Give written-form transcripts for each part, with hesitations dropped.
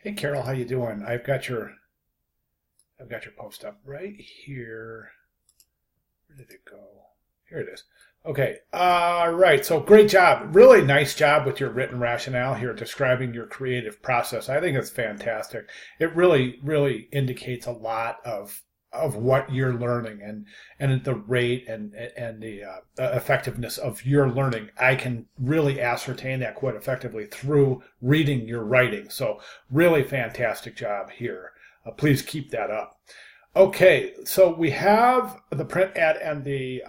Hey Carol, how you doing? I've got your post up right here. Where did it go? Here it is. Okay. Right. So great job. Really nice job with your written rationale here describing your creative process. I think it's fantastic. It really indicates a lot of what you're learning and the rate and the effectiveness of your learning. I can really ascertain that quite effectively through reading your writing. So really fantastic job here. Please keep that up. Okay, so we have the print ad and the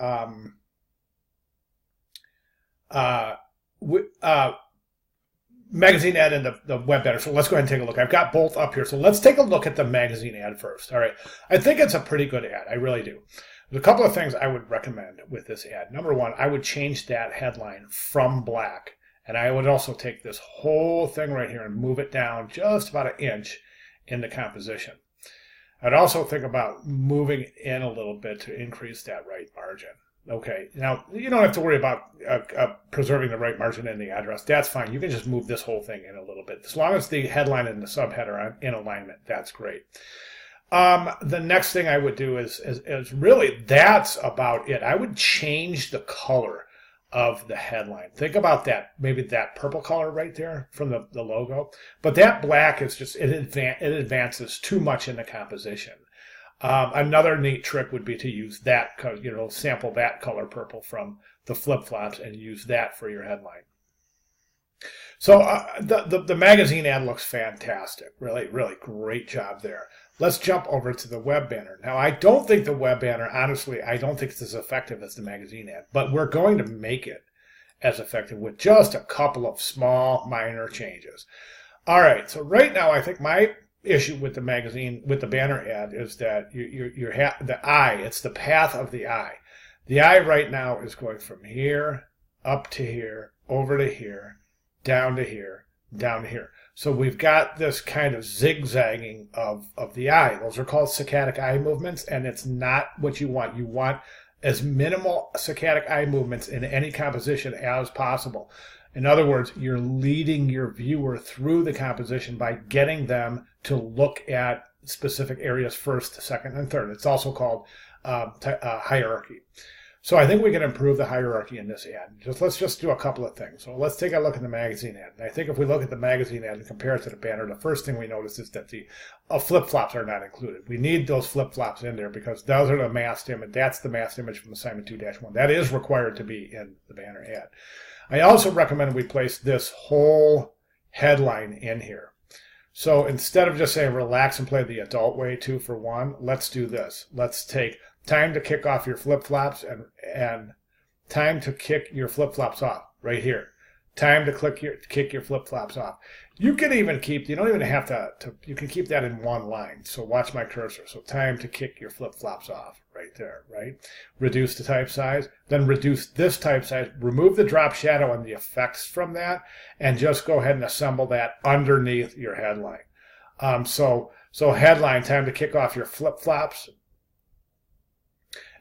uh, magazine ad and the web banner. So let's go ahead and take a look. I've got both up here. So let's take a look at the magazine ad first. All right. I think it's a pretty good ad. I really do. There's a couple of things I would recommend with this ad. Number one, I would change that headline from black. And I would also take this whole thing right here and move it down just about an inch in the composition. I'd also think about moving in a little bit to increase that right margin. Okay, now you don't have to worry about preserving the right margin in the address. That's fine. You can just move this whole thing in a little bit. As long as the headline and the subhead are in alignment, that's great. The next thing I would do is really that's about it. I would change the color of the headline. Think about that, maybe that purple color right there from the logo. But that black is just, it advances too much in the composition. Another neat trick would be to use that, sample that color purple from the flip-flops and use that for your headline. So the magazine ad looks fantastic. Really great job there. Let's jump over to the web banner. Now, I don't think the web banner, honestly, I don't think it's as effective as the magazine ad, but we're going to make it as effective with just a couple of small, minor changes. All right, so right now, I think my issue with the magazine, with the banner ad, is that the eye, it's the path of the eye. The eye right now is going from here, up to here, over to here, down to here, down to here. So we've got this kind of zigzagging of the eye. Those are called saccadic eye movements, and it's not what you want. You want as minimal saccadic eye movements in any composition as possible. In other words, you're leading your viewer through the composition by getting them to look at specific areas first, second, and third. It's also called hierarchy. So I think we can improve the hierarchy in this ad. Let's just do a couple of things. So let's take a look at the magazine ad. And I think if we look at the magazine ad and compare it to the banner, the first thing we notice is that the flip-flops are not included. We need those flip-flops in there because those are the masked image. That's the masked image from assignment 2-1. That is required to be in the banner ad. I also recommend we place this whole headline in here. So instead of just saying relax and play the adult way 2 for 1, let's do this. Let's take time to kick off your flip-flops and time to kick your flip-flops off right here. Time to kick your flip-flops off. You can even keep, you don't even have to, you can keep that in one line. So watch my cursor. So time to kick your flip-flops off right there, right? Reduce the type size, then reduce this type size, remove the drop shadow and the effects from that, and just go ahead and assemble that underneath your headline. So headline, time to kick off your flip-flops.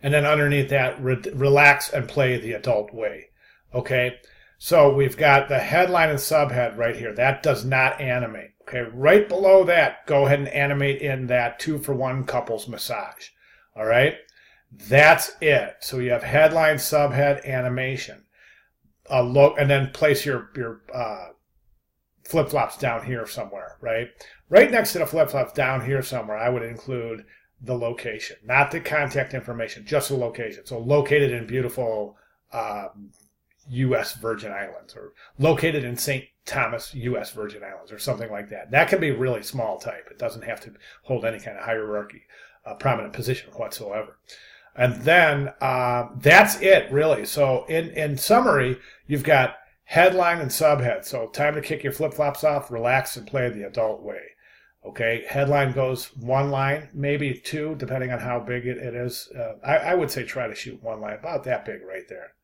And then underneath that, relax and play the adult way. Okay, so we've got the headline and subhead right here. That does not animate. Okay, right below that, go ahead and animate in that 2 for 1 couples massage. All right, that's it. So you have headline, subhead, animation. And then place your flip-flops down here somewhere, right? Right next to the flip-flops down here somewhere, I would include the location, not the contact information, just the location. So located in beautiful U.S. Virgin Islands, or located in St. Thomas, U.S. Virgin Islands, or something like that. That can be really small type. It doesn't have to hold any kind of hierarchy, prominent position whatsoever. And then that's it, really. So in summary, you've got headline and subhead. So time to kick your flip-flops off, relax, and play the adult way. Okay, headline goes 1 line, maybe 2, depending on how big it is. I would say try to shoot 1 line, about that big right there.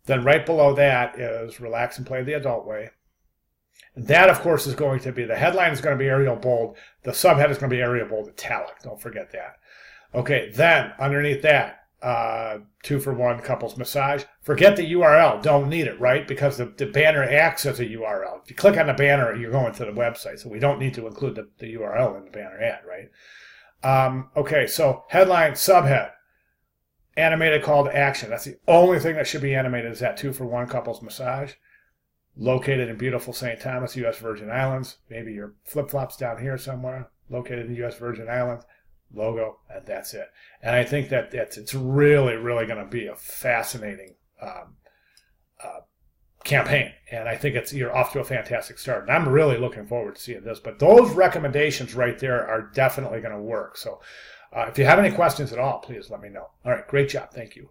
Then right below that is relax and play the adult way. And that, of course, is going to be, the headline is going to be Arial bold. The subhead is going to be Arial bold italic. Don't forget that. Okay, then underneath that, 2-for-1 couples massage. Forget the URL. Don't need it, right? Because the banner acts as a URL. If you click on the banner, you're going to the website. So we don't need to include the URL in the banner ad, right? Okay, so headline, subhead, animated call to action. That's the only thing that should be animated is that 2-for-1 couples massage. Located in beautiful St. Thomas, U.S. Virgin Islands. Maybe your flip-flops down here somewhere. Located in the U.S. Virgin Islands. Logo, and that's it. And I think that it's really, really going to be a fascinating campaign. And I think you're off to a fantastic start. And I'm really looking forward to seeing this. But those recommendations right there are definitely going to work. So if you have any questions at all, please let me know. All right, great job. Thank you.